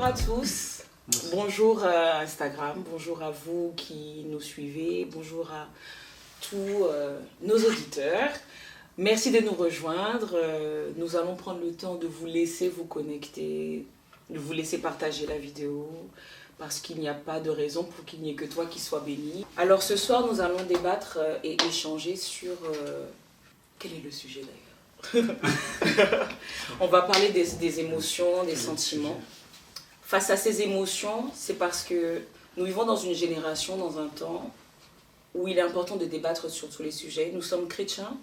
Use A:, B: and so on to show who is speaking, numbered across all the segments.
A: à tous, bonjour à Instagram, bonjour à vous qui nous suivez, bonjour à tous nos auditeurs. Merci de nous rejoindre, nous allons prendre le temps de vous laisser vous connecter, de vous laisser partager la vidéo, parce qu'il n'y a pas de raison pour qu'il n'y ait que toi qui sois béni. Alors ce soir, nous allons débattre et échanger sur... quel est le sujet d'ailleurs? On va parler des émotions, des sentiments. Face à ces émotions, c'est parce que nous vivons dans une génération, dans un temps, où il est important de débattre sur tous les sujets. Nous sommes chrétiens,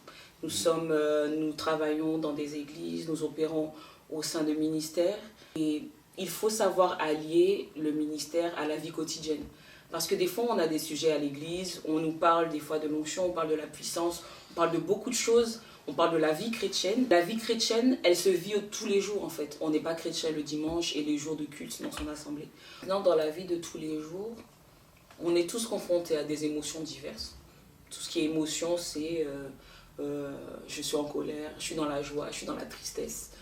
A: nous travaillons dans des églises, nous opérons au sein de ministères. Et il faut savoir allier le ministère à la vie quotidienne. Parce que des fois, on a des sujets à l'église, on nous parle des fois de l'onction, on parle de la puissance, on parle de beaucoup de choses, on parle de la vie chrétienne. La vie chrétienne, elle se vit tous les jours en fait. On n'est pas chrétien le dimanche et les jours de culte dans son assemblée. Non, dans la vie de tous les jours, on est tous confrontés à des émotions diverses. Tout ce qui est émotion, c'est je suis en colère, je suis dans la joie, je suis dans la tristesse.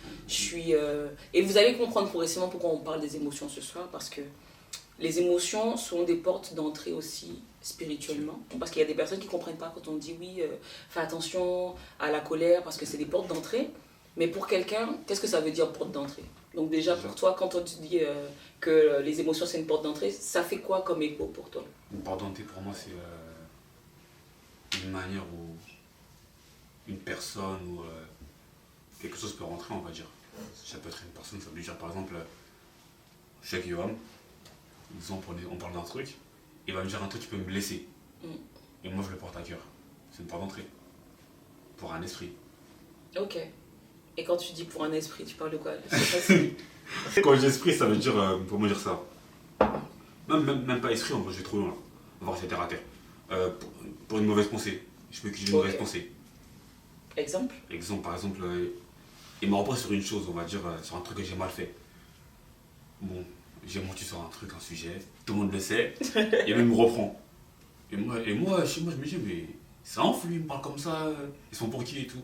A: Et vous allez comprendre progressivement pourquoi on parle des émotions ce soir, parce que les émotions sont des portes d'entrée aussi spirituellement. Parce qu'il y a des personnes qui ne comprennent pas quand on dit oui, fais attention à la colère parce que c'est des portes d'entrée. Mais pour quelqu'un, qu'est-ce que ça veut dire porte d'entrée? Donc déjà pour toi, quand on te dit que les émotions c'est une porte d'entrée, ça fait quoi comme écho pour toi?
B: Une porte d'entrée pour moi c'est une manière où une personne ou quelque chose peut rentrer, on va dire. Ça peut être une personne, ça veut dire par exemple, je suis avec Yoram, on parle d'un truc, il va me dire un truc qui peut me blesser. Et moi je le porte à cœur. C'est une porte d'entrée. Pour un esprit.
A: Ok. Et quand tu dis pour un esprit, tu parles de quoi?
B: Quand j'ai esprit, ça veut dire, comment dire ça? Même pas esprit, je vais trop loin là. On va rester terre à terre. Pour une mauvaise pensée. Je peux utiliser une mauvaise pensée.
A: Exemple,
B: par exemple, il m'a repris sur une chose, on va dire, sur un truc que j'ai mal fait. Bon, j'ai menti sur un truc, un sujet, tout le monde le sait, et même il me reprend. Et moi, chez moi, je me dis, mais ça enfle, lui, il me parle comme ça, ils sont pour qui et tout.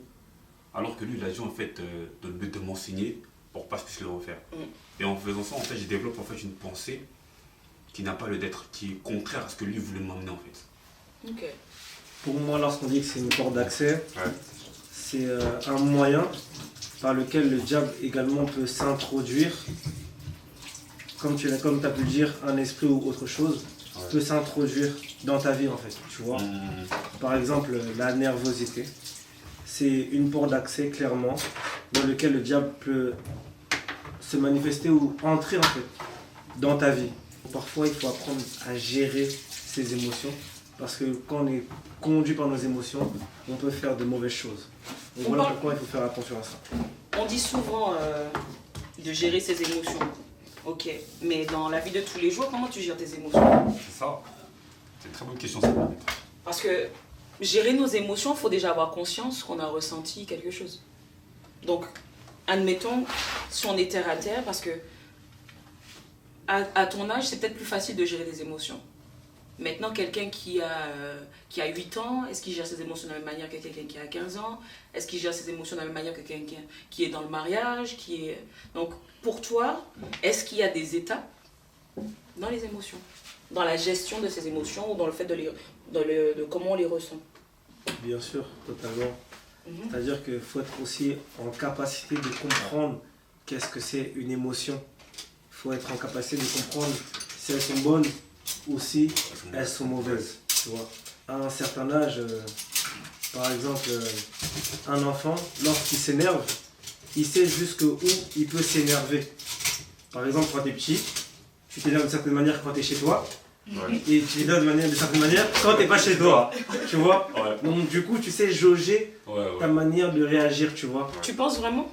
B: Alors que lui, il a dit en fait de m'enseigner pour pas que je puisse le refaire. Et en faisant ça, en fait, je développe en fait une pensée qui n'a pas le d'être, qui est contraire à ce que lui voulait m'emmener en fait.
A: ok.
C: Pour moi, lorsqu'on dit que c'est une porte d'accès, c'est un moyen par lequel le diable également peut s'introduire, comme tu as pu le dire, un esprit ou autre chose, peut s'introduire dans ta vie en fait, tu vois. Par exemple, la nervosité, c'est une porte d'accès clairement dans lequel le diable peut se manifester ou entrer en fait dans ta vie. Parfois, il faut apprendre à gérer ses émotions parce que quand on est conduit par nos émotions, on peut faire de mauvaises choses. Donc voilà pourquoi il faut faire attention à ça.
A: On dit souvent de gérer ses émotions. Ok, mais dans la vie de tous les jours, comment tu gères tes émotions?
B: C'est ça. C'est une très bonne question ça.
A: Parce que gérer nos émotions, il faut déjà avoir conscience qu'on a ressenti quelque chose. Donc, admettons, si on est terre à terre, parce que à ton âge, c'est peut-être plus facile de gérer des émotions. Maintenant, quelqu'un qui a 8 ans, est-ce qu'il gère ses émotions de la même manière que quelqu'un qui a 15 ans? Est-ce qu'il gère ses émotions de la même manière que quelqu'un qui est dans le mariage? Donc, pour toi, est-ce qu'il y a des étapes dans les émotions? Dans la gestion de ces émotions ou dans le fait de comment on les ressent?
C: Bien sûr, totalement. C'est-à-dire qu'il faut être aussi en capacité de comprendre qu'est-ce que c'est une émotion. Il faut être en capacité de comprendre si elles sont bonnes ou si elles sont mauvaises. Tu vois. À un certain âge, par exemple, un enfant, lorsqu'il s'énerve, il sait jusqu'où il peut s'énerver. Par exemple, quand tu es petit, tu t'énerves d'une certaine manière quand tu es chez toi. Et tu t'énerves d'une certaine manière quand tu n'es pas chez toi. Tu vois. Donc du coup, tu sais jauger ta manière de réagir, tu vois.
A: Tu penses vraiment?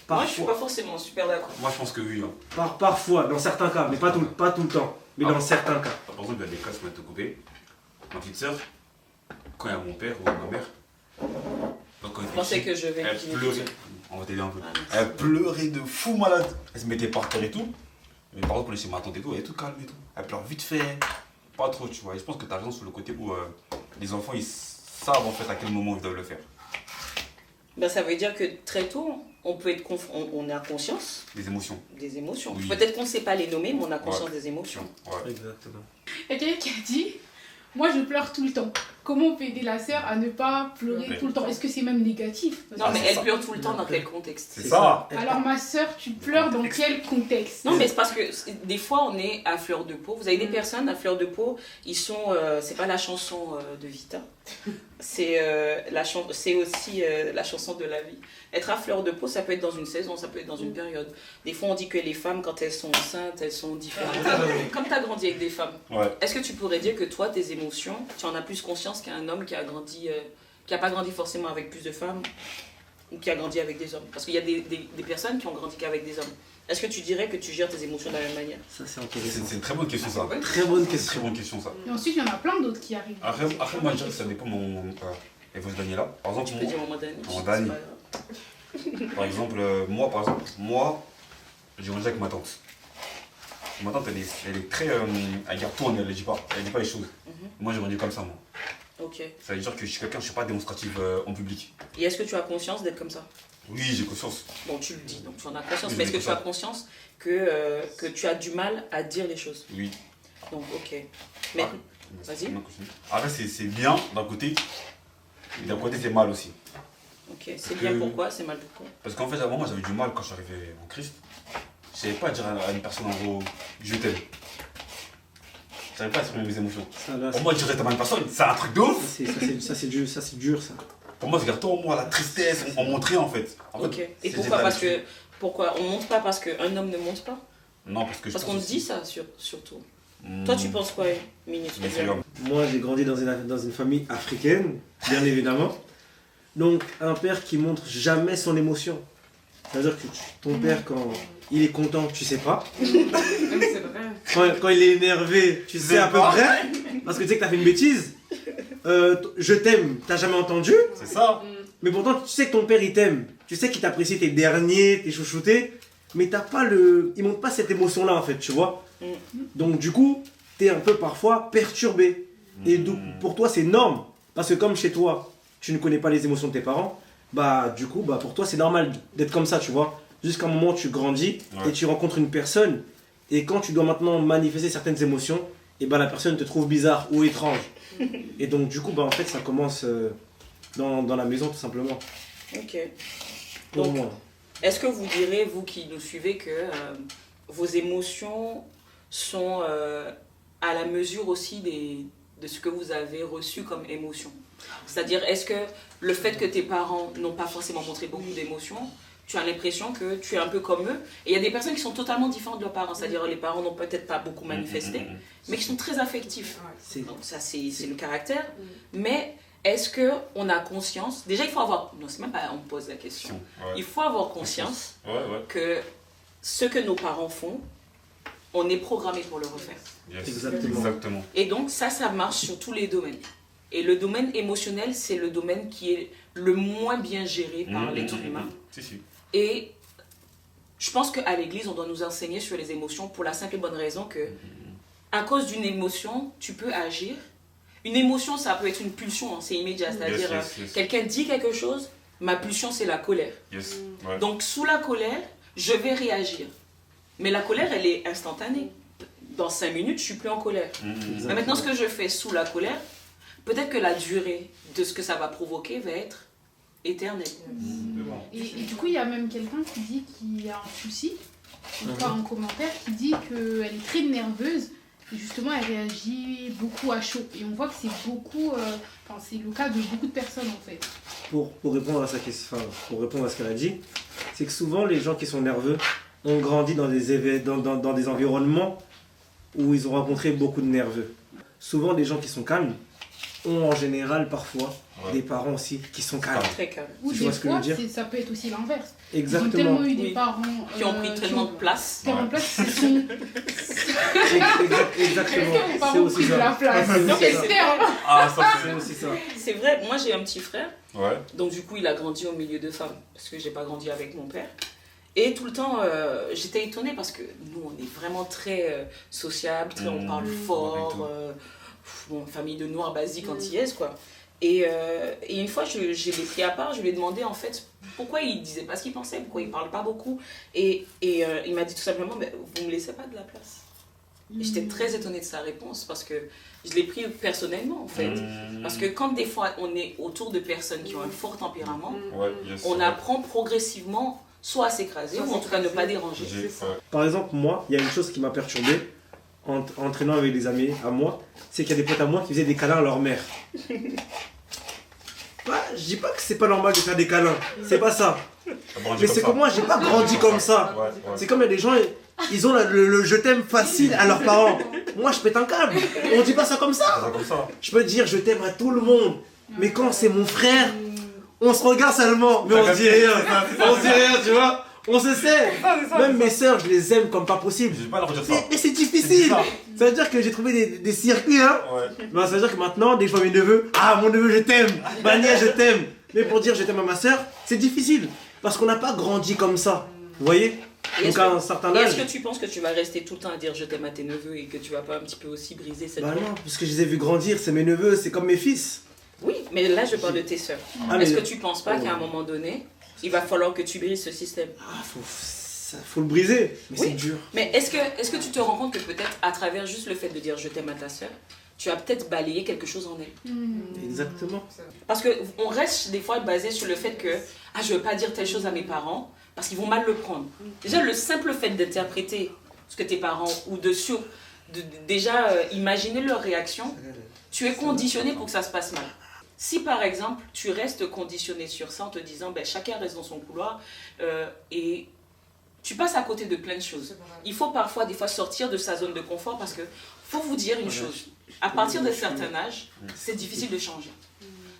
A: Moi, je suis pas forcément super d'accord.
B: Moi, je pense que oui.
C: Parfois, dans certains cas, mais pas tout le temps. Mais dans certains cas.
B: Par exemple, il y a des cas, je vais te couper. Ma petite soeur, quand il y a mon père ou ma mère,
A: je pensais que je vais.
B: Elle pleurait. On va t'aider un peu. Elle pleurait de fou malade. Elle se mettait par terre et tout. Mais par exemple, quand chez ma tante et tout, elle est tout calme et tout. Elle pleure vite fait. Pas trop, tu vois. Et je pense que tu as raison sur le côté où les enfants, ils savent en fait à quel moment ils doivent le faire.
A: Ben, ça veut dire que très tôt, on peut être on a conscience
B: Des émotions.
A: des émotions.
B: Oui.
A: Peut-être qu'on ne sait pas les nommer, mais on a conscience des émotions.
B: Ouais.
C: Exactement.
D: Il y a quelqu'un qui a dit, moi je pleure tout le temps. Comment on peut aider la sœur à ne pas pleurer
B: Ouais.
D: tout le temps? Est-ce que c'est même négatif?
A: Non, mais
B: c'est
A: elle
B: ça.
A: pleure tout le temps dans quel contexte?
B: C'est ça.
D: Alors ma sœur, tu pleures dans quel contexte?
A: Non, mais c'est parce que des fois, on est à fleur de peau. Vous avez des personnes à fleur de peau, ils sont. C'est pas la chanson de Vita, c'est aussi la chanson de la vie. Être à fleur de peau, ça peut être dans une saison, ça peut être dans une période. Des fois, on dit que les femmes, quand elles sont enceintes, elles sont différentes. Comme tu as grandi avec des femmes,
B: Ouais.
A: est-ce que tu pourrais dire que toi, tes émotions, tu en as plus conscience qu'un homme qui a grandi, qui n'a pas grandi forcément avec plus de femmes ou qui a grandi avec des hommes? Parce qu'il y a des personnes qui ont grandi qu'avec des hommes. Est-ce que tu dirais que tu gères tes émotions de la même manière?
C: Ça, c'est intéressant.
B: C'est une très bonne question, ça.
C: Très bonne
B: Très
C: question.
B: bonne question, ça.
D: Et ensuite, il y en a plein d'autres qui arrivent.
B: Après moi, je dirais que ça dépend de mon. Et vous, Daniela. Par exemple,
A: Tu peux dire maman Dani.
B: Maman Dani. Par exemple, moi, j'ai grandi avec ma tante. Ma tante, elle est très. Elle garde tout en elle, elle dit pas les choses. Moi, j'ai grandi comme ça, moi.
A: Ok.
B: Ça veut dire que je suis quelqu'un, je suis pas démonstrative en public.
A: Et est-ce que tu as conscience d'être comme ça?
B: Oui, j'ai conscience.
A: Bon, tu le dis, donc tu en as conscience.
B: Oui,
A: Mais est-ce que
B: j'ai
A: tu as conscience que tu as du mal à dire les choses?
B: Oui.
A: Donc, ok. Mais, vas-y.
B: Après, c'est bien d'un côté, et d'un côté, c'est mal aussi.
A: Ok. C'est bien pourquoi? C'est mal pourquoi?
B: Parce qu'en fait, à un moment, j'avais du mal quand je suis arrivé en Christ. Je savais pas dire à une personne en gros, je t'aime. Je savais pas exprimer mes émotions.
C: Ça, là,
B: Pour moi, dire t'aimes à une personne, c'est un truc de ouf.
C: ça, c'est dur, ça.
B: Pour moi, c'est garde-toi, moi, la tristesse, on montrait en fait. En fait,
A: Ok. Et
B: c'est
A: pourquoi?
B: l'état
A: Parce
B: d'esprit.
A: que. Pourquoi? On monte pas parce qu'un homme ne monte pas?
B: Non, parce que je
A: Parce
B: pense
A: qu'on
B: aussi-
A: dit ça surtout. Toi, tu penses quoi, ministre?
B: Mais c'est comme-
C: Moi, j'ai grandi dans une famille africaine, bien évidemment. Donc, un père qui montre jamais son émotion. C'est-à-dire que ton père, quand il est content, tu sais pas.
E: C'est vrai.
C: Quand il est énervé, tu sais à peu près. Parce que tu sais que t'as fait une bêtise. Je t'aime, t'as jamais entendu.
B: C'est ça.
C: Mais pourtant, tu sais que ton père, il t'aime. Tu sais qu'il t'apprécie, t'es dernier, t'es chouchouté. Mais t'as pas il montre pas cette émotion-là, en fait, tu vois. Donc, du coup, t'es un peu parfois perturbé. Et donc, pour toi, c'est norme. Parce que comme chez toi, tu ne connais pas les émotions de tes parents, bah, du coup, bah, pour toi, c'est normal d'être comme ça, tu vois. Jusqu'à un moment où tu grandis
B: Ouais.
C: et tu rencontres une personne. Et quand tu dois maintenant manifester certaines émotions, et bah, la personne te trouve bizarre ou étrange. Et donc, du coup, bah, en fait, ça commence dans la maison, tout simplement.
A: Ok.
C: Pour
A: Donc,
C: moi.
A: est-ce que vous direz, vous qui nous suivez, que vos émotions sont à la mesure aussi de ce que vous avez reçu comme émotion? C'est-à-dire, est-ce que le fait que tes parents n'ont pas forcément montré beaucoup d'émotions, tu as l'impression que tu es un peu comme eux? Et il y a des personnes qui sont totalement différentes de leurs parents, c'est-à-dire les parents n'ont peut-être pas beaucoup manifesté, mais qui sont très affectifs.
C: C'est-
A: Donc ça, c'est le caractère. Mais est-ce qu'on a conscience? Déjà, il faut avoir... Non, c'est même pas on me pose la question.
B: Ouais.
A: Il faut avoir conscience
B: Ouais, ouais.
A: que ce que nos parents font, on est programmé pour le refaire.
B: Yes.
C: Exactement.
A: Et donc ça marche sur tous les domaines. Et le domaine émotionnel, c'est le domaine qui est le moins bien géré par l'être humain.
B: Si.
A: Et je pense qu'à l'église, on doit nous enseigner sur les émotions pour la simple et bonne raison que, à cause d'une émotion, tu peux agir. Une émotion, ça peut être une pulsion, hein, c'est immédiat. C'est-à-dire,
B: Yes.
A: quelqu'un dit quelque chose, ma pulsion, c'est la colère.
B: Yes. Ouais.
A: Donc, sous la colère, je vais réagir. Mais la colère, elle est instantanée. Dans 5 minutes, je suis plus en colère. Mais maintenant, ce que je fais sous la colère, peut-être que la durée de ce que ça va provoquer va être éternelle.
D: Et du coup, il y a même quelqu'un qui dit qu'il y a un souci, en tout cas un commentaire, qui dit qu'elle est très nerveuse et justement elle réagit beaucoup à chaud. Et on voit que c'est beaucoup, c'est le cas de beaucoup de personnes en fait.
C: Pour répondre à sa question, pour répondre à ce qu'elle a dit, c'est que souvent les gens qui sont nerveux ont grandi dans dans des environnements où ils ont rencontré beaucoup de nerveux. Souvent les gens qui sont calmes ont en général parfois des parents aussi qui sont calmes.
A: Très calme.
D: Ou
C: Tu
D: des
C: vois ce que je
D: fois,
C: veux dire
D: ça peut être aussi l'inverse. Ils ont
C: Exactement.
D: tellement eu des
A: Oui.
D: parents
A: Qui ont pris tellement de place.
D: tellement de place, ils sont...
C: Exactement.
D: Est-ce que vos
C: C'est
D: parents ont
C: aussi
D: pris de
C: ça.
D: la place?
C: C'est
D: Dans
C: aussi
D: quel
C: ça.
D: terme?
B: Ah, ça
C: C'est aussi ça.
A: C'est vrai, moi j'ai un petit frère,
B: Ouais.
A: donc du coup il a grandi au milieu de femmes, parce que j'ai pas grandi avec mon père. Et tout le temps, j'étais étonnée parce que nous on est vraiment très sociable, on parle fort, bon, famille de noirs basiques antillaises quoi. Et une fois, je l'ai pris à part, je lui ai demandé en fait pourquoi il disait pas ce qu'il pensait, pourquoi il parle pas beaucoup. Et il m'a dit tout simplement, vous me laissez pas de la place. Et j'étais très étonnée de sa réponse parce que je l'ai pris personnellement en fait. Parce que quand des fois on est autour de personnes qui ont un fort tempérament, on apprend progressivement soit à s'écraser ou en tout cas ne pas déranger.
C: Par exemple, moi, il y a une chose qui m'a perturbé en traînant avec des amis à moi, c'est qu'il y a des potes à moi qui faisaient des câlins à leur mère. Je dis pas que c'est pas normal de faire des câlins, c'est pas ça. Mais c'est que moi, j'ai pas grandi comme ça. C'est comme il y a des gens, ils ont le je t'aime facile à leurs parents. Moi, je pète un câble. On dit pas ça comme ça. Je peux dire je t'aime à tout le monde. Mais quand c'est mon frère, on se regarde seulement. Mais on se dit rien. On se dit rien, tu vois. On se sait. Même mes sœurs, je les aime comme pas possible.
B: Je vais pas leur dire ça.
C: Mais c'est difficile. Ça veut dire que j'ai trouvé des circuits, hein. Ça veut dire que maintenant, dès que je vois mes neveux, ah mon neveu, je t'aime. Ma nièce, je t'aime. Mais pour dire je t'aime à ma sœur, c'est difficile. Parce qu'on n'a pas grandi comme ça. Vous voyez? Donc à un certain âge.
A: Est-ce que tu penses que tu vas rester tout le temps à dire je t'aime à tes neveux et que tu vas pas un petit peu aussi briser cette
C: non, parce que je les ai vus grandir, c'est mes neveux, c'est comme mes fils.
A: Oui, mais là je parle de tes sœurs. Est-ce que tu penses pas qu'à un moment donné, il va falloir que tu brises ce système?
C: Faut le briser, mais
A: oui.
C: C'est dur.
A: Mais est-ce que tu te rends compte que peut-être à travers juste le fait de dire je t'aime à ta sœur, tu as peut-être balayé quelque chose en elle?
C: Exactement.
A: Parce qu'on reste des fois basé sur le fait que je veux pas dire telle chose à mes parents parce qu'ils vont mal le prendre. Déjà le simple fait d'interpréter ce que tes parents ou déjà imaginer leur réaction, tu es conditionné pour que ça se passe mal. Si par exemple tu restes conditionné sur ça en te disant chacun reste dans son couloir et tu passes à côté de plein de choses. Il faut parfois des fois sortir de sa zone de confort parce que faut vous dire une chose, à partir d'un certain âge, c'est difficile de changer.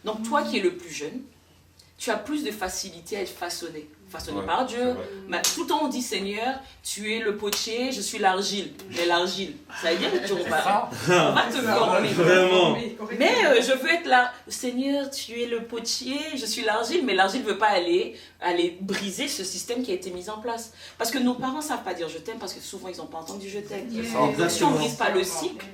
A: Donc toi qui es le plus jeune, tu as plus de facilité à être façonné par Dieu. Tout le temps on dit Seigneur, tu es le potier, je suis l'argile. Mais l'argile, ça veut dire que on va te former.
C: Vraiment.
A: Mais je veux être là, Seigneur, tu es le potier, je suis l'argile, mais l'argile ne veut pas aller briser ce système qui a été mis en place. Parce que nos parents ne savent pas dire je t'aime parce que souvent ils n'ont pas entendu je t'aime. Donc si on ne brise pas le cycle,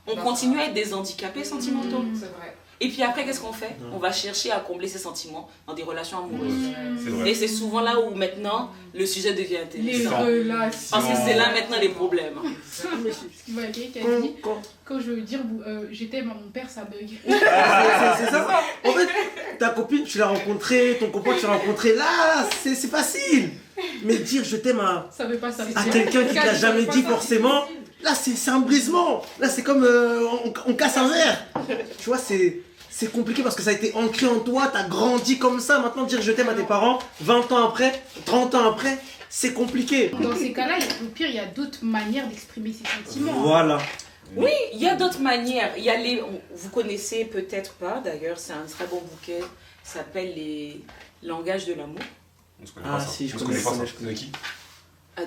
A: on continue à être des handicapés sentimentaux.
E: C'est vrai.
A: Et puis après, qu'est-ce qu'on fait? On va chercher à combler ces sentiments dans des relations amoureuses. Et c'est souvent là où maintenant le sujet devient intéressant.
D: Les relations.
A: Parce que c'est là maintenant les problèmes.
D: Il y a quelqu'un qui a dit quand je veux dire je t'aime à mon père, ça bug.
C: C'est ça. En fait, ta copine, tu l'as rencontrée, ton copain, tu l'as rencontré. Là, c'est facile. Mais dire je t'aime à quelqu'un qui ne t'a jamais dit forcément, là, c'est un brisement. Là, c'est comme on casse un verre. Tu vois, c'est compliqué parce que ça a été ancré en toi, t'as grandi comme ça. Maintenant, dire je t'aime à tes parents, 20 ans après, 30 ans après, c'est compliqué.
D: Dans ces cas-là, au pire, il y a d'autres manières d'exprimer ses sentiments.
C: Voilà.
A: Oui, il y a d'autres manières. Il y a vous connaissez peut-être pas, d'ailleurs, c'est un très bon bouquet, ça s'appelle Les langages de l'amour.
C: Ah si, je connais pas ça.
B: De qui?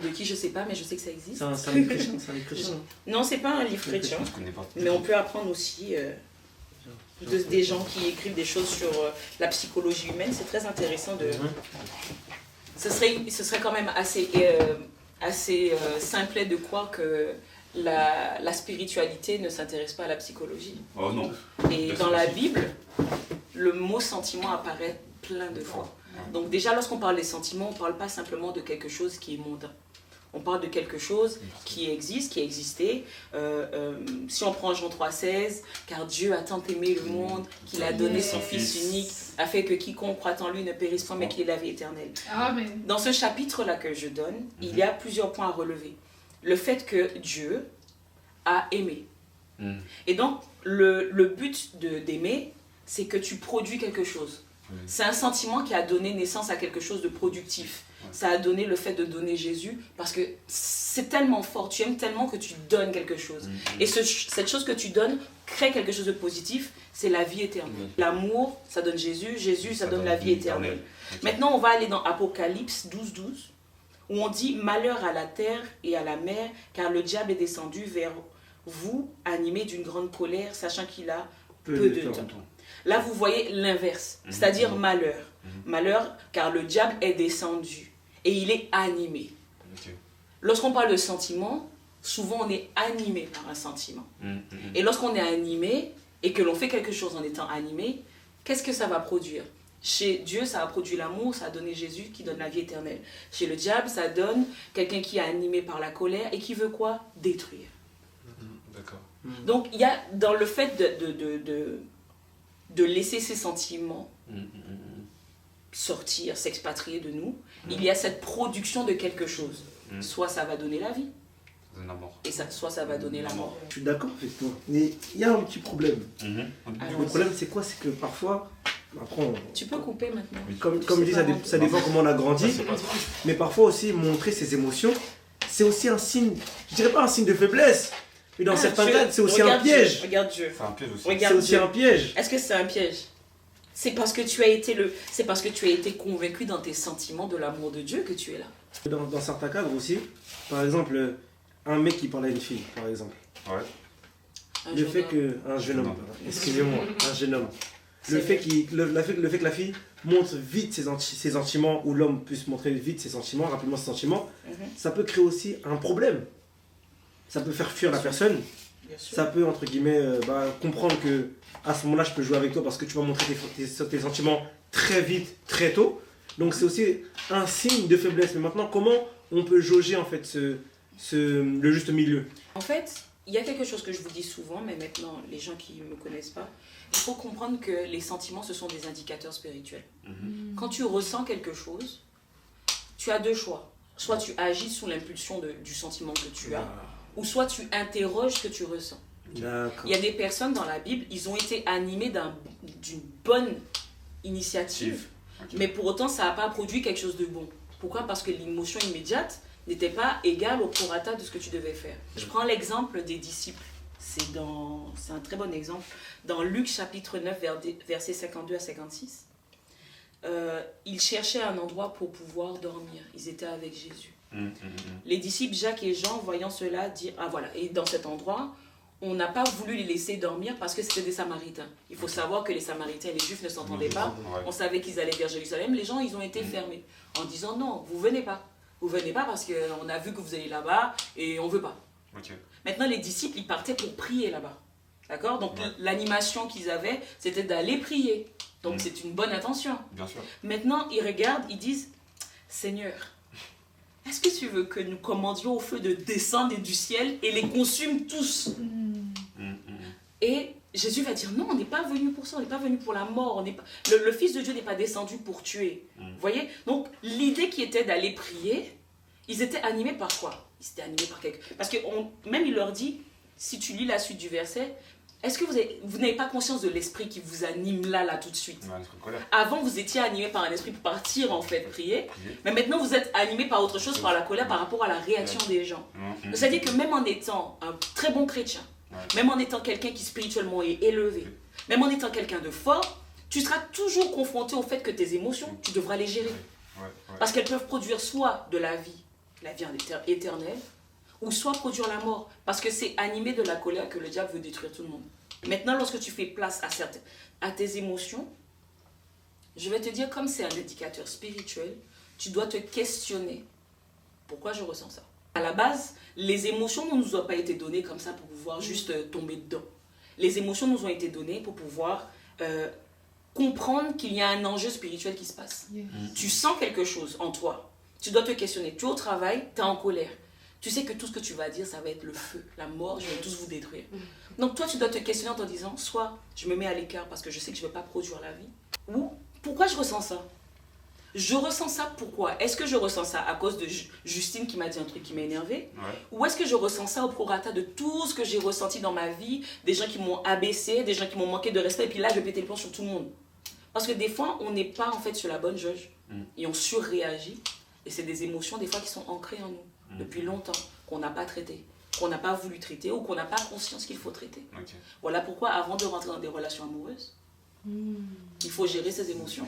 A: De qui je sais pas, mais je sais que ça existe.
C: C'est un livre chrétien,
A: Non, c'est pas un livre chrétien,
B: Je connais pas.
A: mais on peut apprendre aussi des gens qui écrivent des choses sur la psychologie humaine. C'est très intéressant de... Ce serait quand même assez simplet de croire que la spiritualité ne s'intéresse pas à la psychologie.
B: Oh non.
A: Et dans la Bible, le mot sentiment apparaît plein de fois. Donc déjà, lorsqu'on parle des sentiments, on ne parle pas simplement de quelque chose qui est mondain. On parle de quelque chose qui existe, qui a existé. Si on prend Jean 3,16, car Dieu a tant aimé le monde qu'il a donné son Fils unique, afin que quiconque croit en lui ne périsse pas, mais qu'il ait la vie éternelle.
D: Amen.
A: Dans ce chapitre-là que je donne, il y a plusieurs points à relever. Le fait que Dieu a aimé. Et donc, le but d'aimer, c'est que tu produis quelque chose. C'est un sentiment qui a donné naissance à quelque chose de productif. Ça a donné le fait de donner Jésus parce que c'est tellement fort, tu aimes tellement que tu donnes quelque chose. Et cette chose que tu donnes crée quelque chose de positif, c'est la vie éternelle. L'amour, ça donne Jésus, Jésus, ça donne la vie éternelle. Maintenant, on va aller dans Apocalypse 12:12 où on dit « Malheur à la terre et à la mer, car le diable est descendu vers vous, animé d'une grande colère, sachant qu'il a peu de temps. » Là, vous voyez l'inverse, c'est-à-dire malheur. Malheur, car le diable est descendu et il est animé. Lorsqu'on parle de sentiment, souvent on est animé par un sentiment. Et lorsqu'on est animé et que l'on fait quelque chose en étant animé, qu'est-ce que ça va produire? Chez Dieu, ça a produit l'amour, ça a donné Jésus qui donne la vie éternelle. Chez le diable, ça donne quelqu'un qui est animé par la colère et qui veut quoi? Détruire.
B: D'accord.
A: Donc, il y a dans le fait de laisser ses sentiments sortir, s'expatrier de nous, il y a cette production de quelque chose. Soit ça va donner la vie, et soit ça va donner la mort.
C: Je suis d'accord avec toi, mais il y a un petit problème. Le problème, c'est quoi? C'est que parfois, après,
A: tu peux couper maintenant.
C: Comme je dis, ça dépend comment on a grandi, mais parfois aussi, montrer ses émotions, c'est aussi un signe, je dirais pas un signe de faiblesse, mais dans certains cas, c'est aussi un piège.
A: Regarde Dieu.
B: C'est un piège aussi.
C: C'est aussi un piège.
A: Est-ce que c'est un piège? C'est parce que tu as été convaincu dans tes sentiments de l'amour de Dieu que tu es là.
C: Dans certains cadres aussi, par exemple, un mec qui parle à une fille, par exemple.
B: Ouais.
C: Un jeune homme, excusez-moi, un jeune homme. Le fait que la fille montre vite ses sentiments, ou l'homme puisse montrer vite ses sentiments, rapidement ses sentiments, ça peut créer aussi un problème. Ça peut faire fuir la personne. Ça peut, entre guillemets, comprendre que à ce moment-là, je peux jouer avec toi parce que tu vas montrer tes sentiments très vite, très tôt. Donc c'est aussi un signe de faiblesse. Mais maintenant, comment on peut jauger en fait le juste milieu?
A: En fait, il y a quelque chose que je vous dis souvent, mais maintenant, les gens qui ne me connaissent pas, il faut comprendre que les sentiments, ce sont des indicateurs spirituels. Quand tu ressens quelque chose, tu as deux choix. Soit tu agis sous l'impulsion du sentiment que tu as, ou soit tu interroges ce que tu ressens. Il y a des personnes dans la Bible, ils ont été animés d'une bonne initiative, mais pour autant, ça n'a pas produit quelque chose de bon. Pourquoi? Parce que l'émotion immédiate n'était pas égale au prorata de ce que tu devais faire. Je prends l'exemple des disciples. C'est un très bon exemple. Dans Luc chapitre 9, versets 52 à 56, ils cherchaient un endroit pour pouvoir dormir. Ils étaient avec Jésus. Les disciples Jacques et Jean, voyant cela, dirent, ah voilà, et dans cet endroit, on n'a pas voulu les laisser dormir parce que c'était des Samaritains. Il faut savoir que les Samaritains et les Juifs ne s'entendaient pas. On savait qu'ils allaient vers Jérusalem. Les gens, ils ont été fermés en disant non, vous venez pas. Vous venez pas parce qu'on a vu que vous allez là-bas et on veut pas. Maintenant, les disciples, ils partaient pour prier là-bas. D'accord? Donc, l'animation qu'ils avaient, c'était d'aller prier. Donc, c'est une bonne intention.
B: Bien sûr.
A: Maintenant, ils regardent, ils disent, Seigneur, est-ce que tu veux que nous commandions au feu de descendre du ciel et les consume tous? Et Jésus va dire, non, on n'est pas venu pour ça, on n'est pas venu pour la mort. Le Fils de Dieu n'est pas descendu pour tuer. Vous voyez? Donc, l'idée qui était d'aller prier, ils étaient animés par quoi? Ils étaient animés par quelque... Parce que même il leur dit, si tu lis la suite du verset, est-ce que vous n'avez pas conscience de l'esprit qui vous anime là tout de suite? Avant, vous étiez animé par un esprit pour partir, en fait, prier. Mais maintenant, vous êtes animé par autre chose, par la colère, par rapport à la réaction des gens. C'est-à-dire que même en étant un très bon chrétien, même en étant quelqu'un qui spirituellement est élevé, même en étant quelqu'un de fort, tu seras toujours confronté au fait que tes émotions, tu devras les gérer. Parce qu'elles peuvent produire soit de la vie éternelle, ou soit produire la mort. Parce que c'est animé de la colère que le diable veut détruire tout le monde. Maintenant, lorsque tu fais place à tes émotions, je vais te dire, comme c'est un indicateur spirituel, tu dois te questionner. Pourquoi je ressens ça? À la base, les émotions ne nous ont pas été données comme ça pour pouvoir juste tomber dedans. Les émotions nous ont été données pour pouvoir comprendre qu'il y a un enjeu spirituel qui se passe. Tu sens quelque chose en toi. Tu dois te questionner. Tu es au travail, tu es en colère. Tu sais que tout ce que tu vas dire, ça va être le feu, la mort, je vais tous vous détruire. Donc toi, tu dois te questionner en te disant, soit je me mets à l'écart parce que je sais que je ne vais pas produire la vie, ou pourquoi je ressens ça? Je ressens ça pourquoi? Est-ce que je ressens ça à cause de Justine qui m'a dit un truc qui m'a énervé? Ou est-ce que je ressens ça au prorata de tout ce que j'ai ressenti dans ma vie, des gens qui m'ont abaissé, des gens qui m'ont manqué de respect, et puis là, je vais péter le plomb sur tout le monde? Parce que des fois, on n'est pas en fait sur la bonne jauge, et on surréagit, et c'est des émotions des fois qui sont ancrées en nous. Depuis longtemps, qu'on n'a pas traité, qu'on n'a pas voulu traiter ou qu'on n'a pas conscience qu'il faut traiter. Voilà pourquoi, avant de rentrer dans des relations amoureuses, il faut gérer ses émotions.